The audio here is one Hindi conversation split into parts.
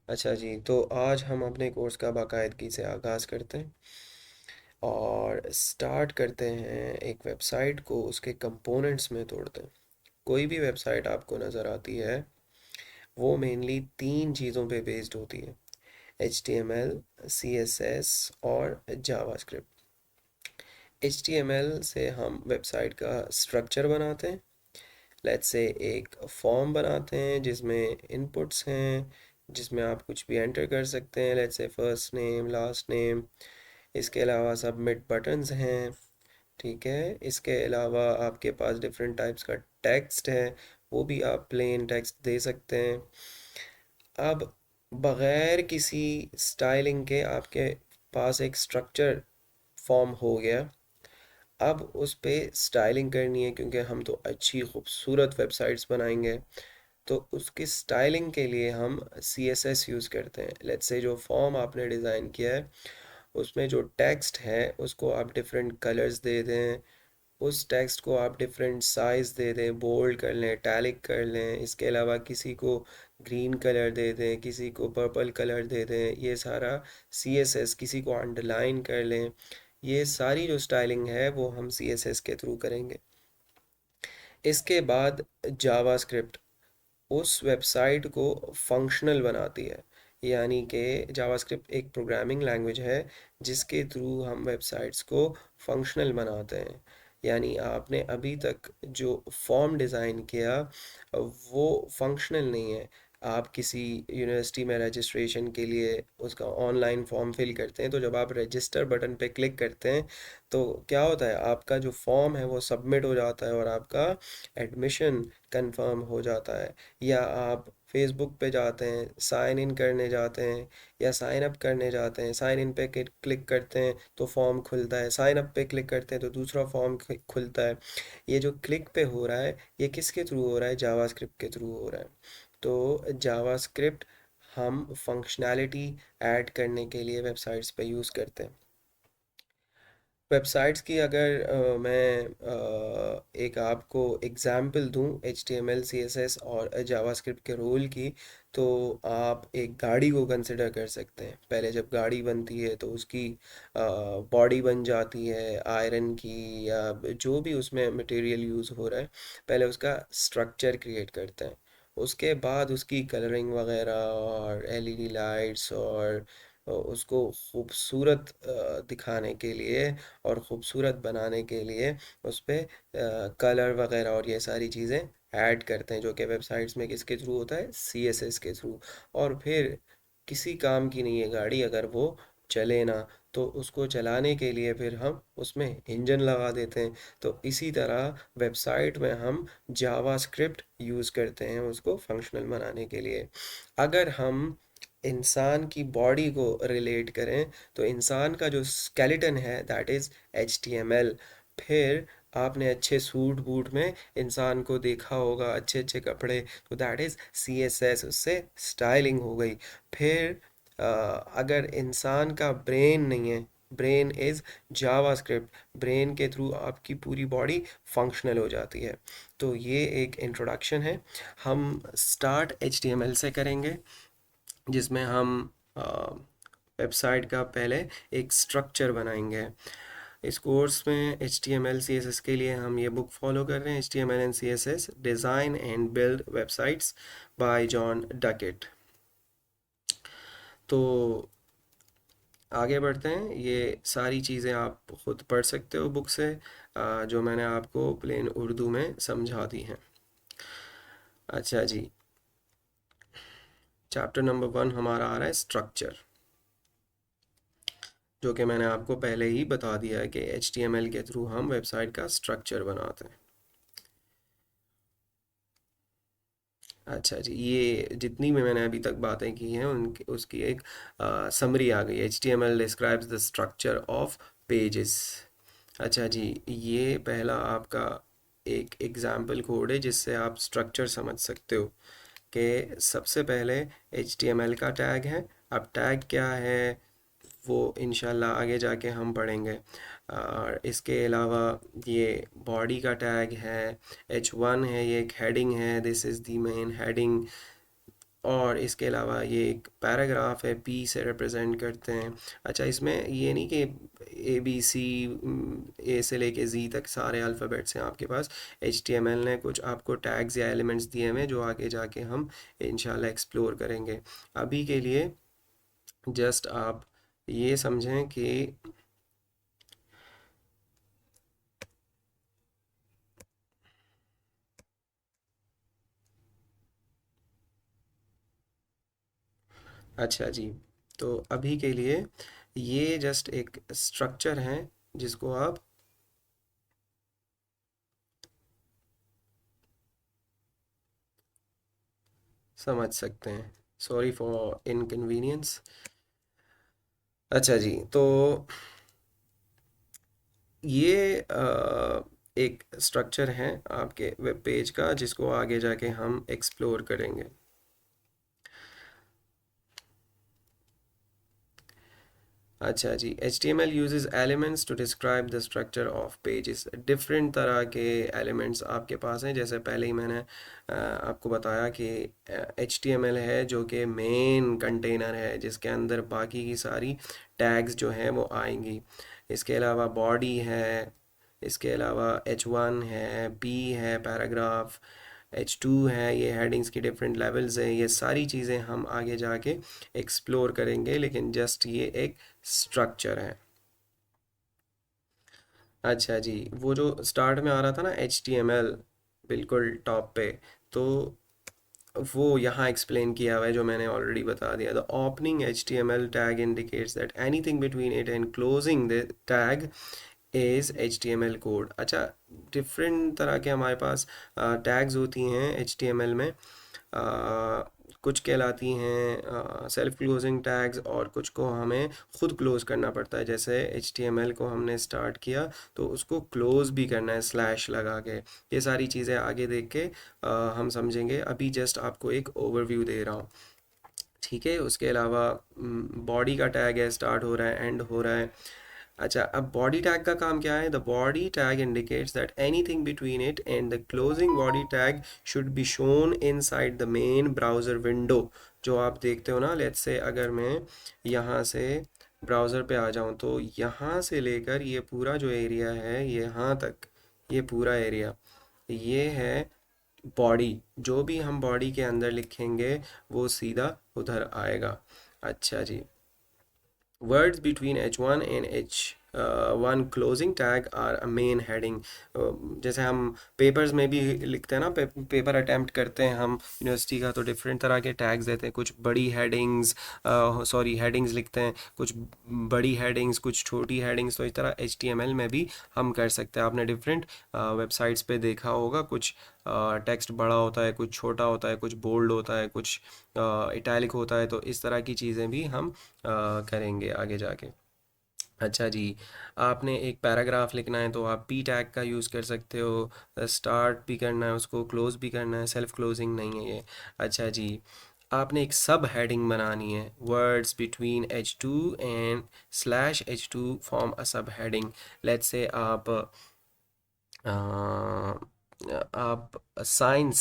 अच्छा जी, तो आज हम अपने कोर्स का बाकायदगी से आगाज़ करते हैं और स्टार्ट करते हैं एक वेबसाइट को उसके कंपोनेंट्स में तोड़ते हैं। कोई भी वेबसाइट आपको नज़र आती है वो मेनली तीन चीज़ों पे बेस्ड होती है: HTML, CSS और जावास्क्रिप्ट। HTML से हम वेबसाइट का स्ट्रक्चर बनाते हैं। लेट्स से एक फॉर्म बनाते हैं जिसमें इनपुट्स हैं, जिसमें आप कुछ भी एंटर कर सकते हैं। Let's say first name, last name. इसके अलावा सबमिट बटन्स हैं। ठीक है, इसके अलावा आपके पास डिफरेंट टाइप्स का टेक्स्ट है, वो भी आप प्लेन टेक्स्ट दे सकते हैं। अब बग़ैर किसी स्टाइलिंग के आपके पास एक स्ट्रक्चर फॉर्म हो गया। अब उस पे स्टाइलिंग करनी है क्योंकि हम तो अच्छी खूबसूरत वेबसाइट्स बनाएंगे। तो उसकी स्टाइलिंग के लिए हम CSS यूज़ करते हैं। लेट्स से जो फॉर्म आपने डिज़ाइन किया है उसमें जो टेक्स्ट है उसको आप डिफरेंट कलर्स दे दें, उस टेक्स्ट को आप डिफरेंट साइज़ दे दें, बोल्ड कर लें, टैलिक कर लें। इसके अलावा किसी को ग्रीन कलर दे दें, किसी को पर्पल कलर दे दें। ये सारा CSS, किसी को अंडरलाइन कर लें। ये सारी जो स्टाइलिंग है वो हम CSS के थ्रू करेंगे। इसके बाद जावास्क्रिप्ट उस वेबसाइट को फंक्शनल बनाती है। यानी कि जावास्क्रिप्ट एक प्रोग्रामिंग लैंग्वेज है जिसके थ्रू हम वेबसाइट्स को फंक्शनल बनाते हैं। यानी आपने अभी तक जो फॉर्म डिज़ाइन किया वो फंक्शनल नहीं है। आप किसी यूनिवर्सिटी में रजिस्ट्रेशन के लिए उसका ऑनलाइन फॉर्म फिल करते हैं, तो जब आप रजिस्टर बटन पे क्लिक करते हैं तो क्या होता है, आपका जो फॉर्म है वो सबमिट हो जाता है और आपका एडमिशन कंफर्म हो जाता है। या आप फेसबुक पे जाते हैं, साइन इन करने जाते हैं या साइन अप करने जाते हैं, साइन इन पे क्लिक करते हैं तो फॉर्म खुलता है, साइन अप पे क्लिक करते हैं तो दूसरा फॉर्म खुलता है। ये जो क्लिक पे हो रहा है ये किसके थ्रू हो रहा है? जावास्क्रिप्ट के थ्रू हो रहा है। तो जावास्क्रिप्ट हम फंक्शनैलिटी ऐड करने के लिए वेबसाइट्स पे यूज़ करते हैं। वेबसाइट्स की अगर मैं एक आपको एग्जांपल दूं HTML, CSS और जावास्क्रिप्ट के रोल की, तो आप एक गाड़ी को कंसिडर कर सकते हैं। पहले जब गाड़ी बनती है तो उसकी बॉडी बन जाती है आयरन की या जो भी उसमें मटेरियल यूज़ हो रहा है, पहले उसका स्ट्रक्चर क्रिएट करते हैं। उसके बाद उसकी कलरिंग वगैरह और LED लाइट्स और उसको खूबसूरत दिखाने के लिए और ख़ूबसूरत बनाने के लिए उस पे कलर वगैरह और ये सारी चीज़ें ऐड करते हैं, जो कि वेबसाइट्स में किसके थ्रू होता है? CSS के थ्रू। और फिर किसी काम की नहीं है गाड़ी अगर वो चले ना, तो उसको चलाने के लिए फिर हम उसमें इंजन लगा देते हैं। तो इसी तरह वेबसाइट में हम जावास्क्रिप्ट यूज़ करते हैं उसको फंक्शनल बनाने के लिए। अगर हम इंसान की बॉडी को रिलेट करें तो इंसान का जो स्केलेटन है दैट इज़ HTML। फिर आपने अच्छे सूट बूट में इंसान को देखा होगा, अच्छे अच्छे कपड़े, तो दैट इज़ CSS, उससे स्टाइलिंग हो गई। फिर अगर इंसान का ब्रेन नहीं है, ब्रेन इज़ जावास्क्रिप्ट। ब्रेन के थ्रू आपकी पूरी बॉडी फंक्शनल हो जाती है। तो ये एक इंट्रोडक्शन है। हम स्टार्ट HTML से करेंगे जिसमें हम वेबसाइट का पहले एक स्ट्रक्चर बनाएंगे। इस कोर्स में HTML CSS के लिए हम ये बुक फॉलो कर रहे हैं, HTML and CSS design and build websites bye John Duckett. तो आगे बढ़ते हैं, ये सारी चीज़ें आप खुद पढ़ सकते हो बुक से, जो मैंने आपको प्लेन उर्दू में समझा दी हैं। अच्छा जी, चैप्टर नंबर 1 हमारा आ रहा है स्ट्रक्चर, जो कि मैंने आपको पहले ही बता दिया है कि HTML के थ्रू हम वेबसाइट का स्ट्रक्चर बनाते हैं। अच्छा जी, ये जितनी भी मैंने अभी तक बातें की हैं उनकी उसकी एक समरी आ गई। HTML describes the structure of pages. अच्छा जी, ये पहला आपका एक एग्जाम्पल कोड है जिससे आप स्ट्रक्चर समझ सकते हो कि सबसे पहले HTML का टैग है। अब टैग क्या है वो इंशाल्लाह आगे जाके हम पढ़ेंगे। और इसके अलावा ये बॉडी का टैग है, H1 है, ये एक हेडिंग है, this is the main heading. और इसके अलावा ये एक पैराग्राफ है, पी से रिप्रेजेंट करते हैं। अच्छा, इसमें ये नहीं कि ए बी सी, ए से लेके जी तक सारे अल्फ़ाबेट्स हैं आपके पास। एच टी एम एल ने कुछ आपको टैग्स या एलिमेंट्स दिए हुए हैं जो आगे जाके हम इंशाल्लाह एक्सप्लोर करेंगे। अभी के लिए जस्ट आप ये समझें कि अच्छा जी, तो अभी के लिए ये जस्ट एक स्ट्रक्चर है जिसको आप समझ सकते हैं। Sorry for inconvenience. अच्छा जी, तो ये एक स्ट्रक्चर है आपके वेब पेज का जिसको आगे जाके हम एक्सप्लोर करेंगे। अच्छा जी, HTML uses elements to describe the structure of pages। Different तरह के एलिमेंट्स आपके पास हैं, जैसे पहले ही मैंने आपको बताया कि HTML है जो कि मेन कंटेनर है जिसके अंदर बाकी की सारी टैग्स जो हैं वो आएंगी। इसके अलावा बॉडी है, इसके अलावा H1 है, P है पैराग्राफ, H2 है, ये हेडिंग्स की डिफरेंट लेवल्स हैं। ये सारी चीज़ें हम आगे जाके एक्सप्लोर करेंगे, लेकिन जस्ट ये एक स्ट्रक्चर है। अच्छा जी, वो जो स्टार्ट में आ रहा था ना HTML बिल्कुल टॉप पे, तो वो यहाँ एक्सप्लेन किया हुआ है जो मैंने ऑलरेडी बता दिया। The opening HTML tag indicates that anything between it and closing the tag is HTML code. अच्छा, डिफरेंट तरह के हमारे पास टैग्स होती हैं HTML में। कुछ कहलाती हैं सेल्फ क्लोजिंग टैग्स और कुछ को हमें खुद क्लोज करना पड़ता है। जैसे HTML को हमने स्टार्ट किया तो उसको क्लोज भी करना है स्लैश लगा के। ये सारी चीज़ें आगे देख के हम समझेंगे। अभी जस्ट आपको एक ओवरव्यू दे रहा हूँ, ठीक है। उसके अलावा बॉडी का टैग है, स्टार्ट हो रहा है, एंड हो रहा है। अच्छा, अब बॉडी टैग का काम क्या है? The body tag indicates that anything between it and the closing body tag should be shown inside the main browser window. जो आप देखते हो ना, लेट्स से अगर मैं यहाँ से ब्राउज़र पे आ जाऊँ तो यहाँ से लेकर ये पूरा जो एरिया है यहाँ तक, ये पूरा एरिया, ये है बॉडी। जो भी हम बॉडी के अंदर लिखेंगे वो सीधा उधर आएगा। अच्छा जी, words between H1 and H1 closing tag are a main heading। जैसे हम पेपर्स में भी लिखते हैं ना, पेपर अटेम्प्ट करते हैं हम यूनिवर्सिटी का, तो डिफरेंट तरह के टैग्स देते हैं। कुछ बड़ी हेडिंग्स, सॉरी हेडिंग्स लिखते हैं, कुछ बड़ी हेडिंग्स, कुछ छोटी हेडिंग्स। तो इस तरह HTML में भी हम कर सकते हैं। आपने डिफरेंट वेबसाइट्स पे देखा होगा, कुछ टेक्स्ट बड़ा होता है, कुछ छोटा होता है, कुछ बोल्ड होता है, कुछ इटैलिक होता है। तो इस तरह की चीज़ें भी हम करेंगे आगे जाके। अच्छा जी, आपने एक पैराग्राफ लिखना है तो आप पी टैग का यूज़ कर सकते हो। स्टार्ट भी करना है, उसको क्लोज भी करना है, सेल्फ क्लोजिंग नहीं है ये। अच्छा जी, आपने एक सब हेडिंग बनानी है। Words between H2 and slash H2 form a सब हेडिंग। लेट्स से अ, आप साइंस,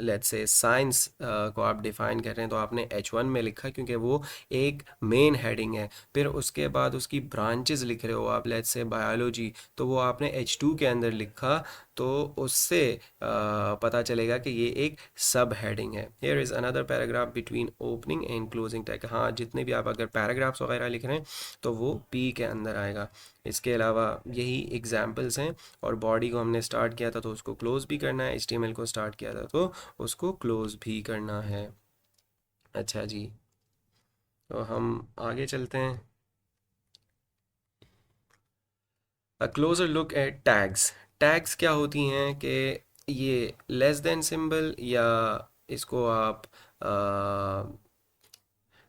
लेट्स से साइंस को आप डिफ़ाइन कर रहे हैं तो आपने H1 में लिखा क्योंकि वो एक मेन हेडिंग है। फिर उसके बाद उसकी ब्रांचेस लिख रहे हो आप, लेट्स से बायोलॉजी, तो वो आपने H2 के अंदर लिखा, तो उससे पता चलेगा कि ये एक सब हेडिंग है। Here is another paragraph between opening and closing tag. हाँ, जितने भी आप अगर पैराग्राफ्स वगैरह लिख रहे हैं तो वो पी के अंदर आएगा। इसके अलावा यही एग्जाम्पल्स हैं। और बॉडी को हमने स्टार्ट किया था तो उसको क्लोज भी करना है, HTML को स्टार्ट किया था तो उसको क्लोज भी करना है। अच्छा जी, तो हम आगे चलते हैं। A closer look at tags. Tags क्या होती हैं कि ये लेस देन सिंबल, या इसको आप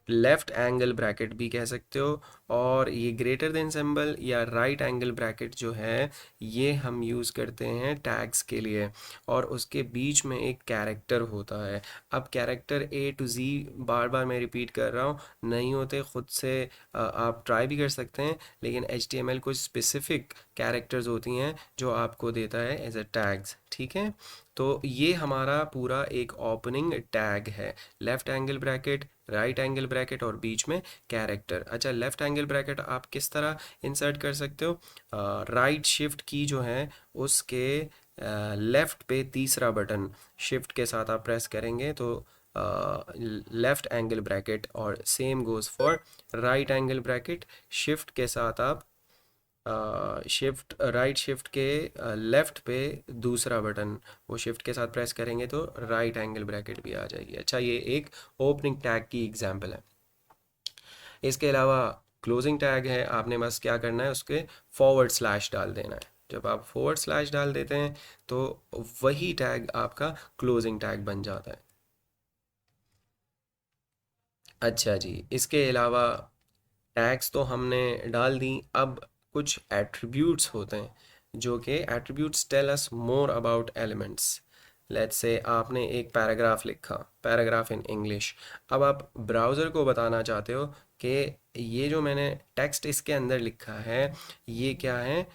लेफ्ट एंगल ब्रैकेट भी कह सकते हो, और ये ग्रेटर देन सिंबल या राइट एंगल ब्रैकेट जो है ये हम यूज़ करते हैं टैग्स के लिए। और उसके बीच में एक कैरेक्टर होता है। अब कैरेक्टर A to Z बार बार मैं रिपीट कर रहा हूँ, नहीं होते, खुद से आप ट्राई भी कर सकते हैं, लेकिन HTML कुछ स्पेसिफिक कैरेक्टर्स होती हैं जो आपको देता है एज अ टैग्स। ठीक है। तो ये हमारा पूरा एक ओपनिंग टैग है। Left angle bracket, right angle bracket और बीच में कैरेक्टर। अच्छा, लेफ्ट एंगल ब्रैकेट आप किस तरह इंसर्ट कर सकते हो? राइट शिफ्ट की जो है उसके लेफ्ट पे तीसरा बटन शिफ्ट के साथ आप प्रेस करेंगे तो लेफ्ट एंगल ब्रैकेट, और same goes for right angle bracket. Shift के साथ आप शिफ्ट राइट शिफ्ट के लेफ्ट पे दूसरा बटन वो शिफ्ट के साथ प्रेस करेंगे तो राइट एंगल ब्रैकेट भी आ जाएगी। अच्छा, ये एक ओपनिंग टैग की एग्जांपल है। इसके अलावा क्लोजिंग टैग है। आपने बस क्या करना है, उसके फॉरवर्ड स्लैश डाल देना है। जब आप फॉरवर्ड स्लैश डाल देते हैं तो वही टैग आपका क्लोजिंग टैग बन जाता है। अच्छा जी, इसके अलावा टैग्स तो हमने डाल दी। अब कुछ एट्रीब्यूट्स होते हैं जो कि attributes tell us more about elements. Let's say आपने एक पैराग्राफ लिखा, पैराग्राफ इन इंग्लिश। अब आप ब्राउज़र को बताना चाहते हो कि ये जो मैंने टेक्स्ट इसके अंदर लिखा है ये क्या है,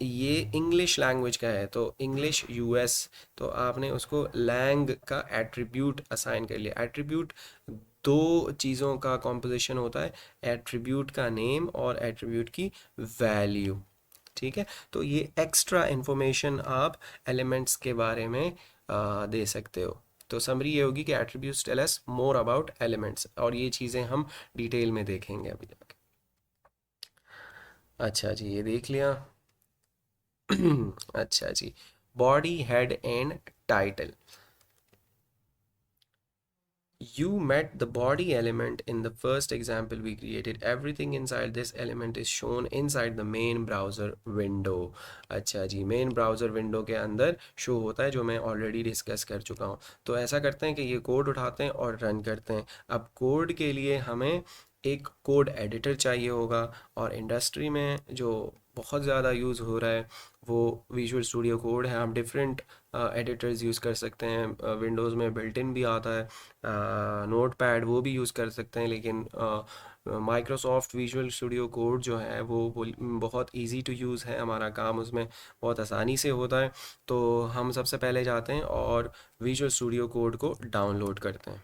ये इंग्लिश लैंग्वेज का है, तो इंग्लिश यूएस। तो आपने उसको लैंग का एट्रीब्यूट असाइन कर लिया। एट्रीब्यूट दो चीज़ों का कॉम्पोजिशन होता है, एट्रीब्यूट का नेम और एट्रीब्यूट की वैल्यू। ठीक है, तो ये एक्स्ट्रा इंफॉर्मेशन आप एलिमेंट्स के बारे में दे सकते हो। तो समरी ये होगी कि attributes tell us more about elements, और ये चीज़ें हम डिटेल में देखेंगे अभी जाके। अच्छा जी, ये देख लिया। अच्छा जी, body, head and title. You met the body element in the first example we created. Everything inside this element is shown inside the main browser window. अच्छा जी, मेन ब्राउज़र विंडो के अंदर शो होता है, जो मैं ऑलरेडी डिस्कस कर चुका हूँ। तो ऐसा करते हैं कि ये कोड उठाते हैं और रन करते हैं। अब कोड के लिए हमें एक कोड एडिटर चाहिए होगा, और इंडस्ट्री में जो बहुत ज़्यादा यूज़ हो रहा है वो विजुअल स्टूडियो कोड है। आप डिफरेंट एडिटर्स यूज़ कर सकते हैं। विंडोज़ में बिल्ट इन भी आता है नोट पैड, वो भी यूज़ कर सकते हैं, लेकिन माइक्रोसॉफ्ट विजुअल स्टूडियो कोड जो है वो बहुत इजी टू यूज़ है। हमारा काम उसमें बहुत आसानी से होता है। तो हम सबसे पहले जाते हैं और विजुअल स्टूडियो कोड को डाउनलोड करते हैं।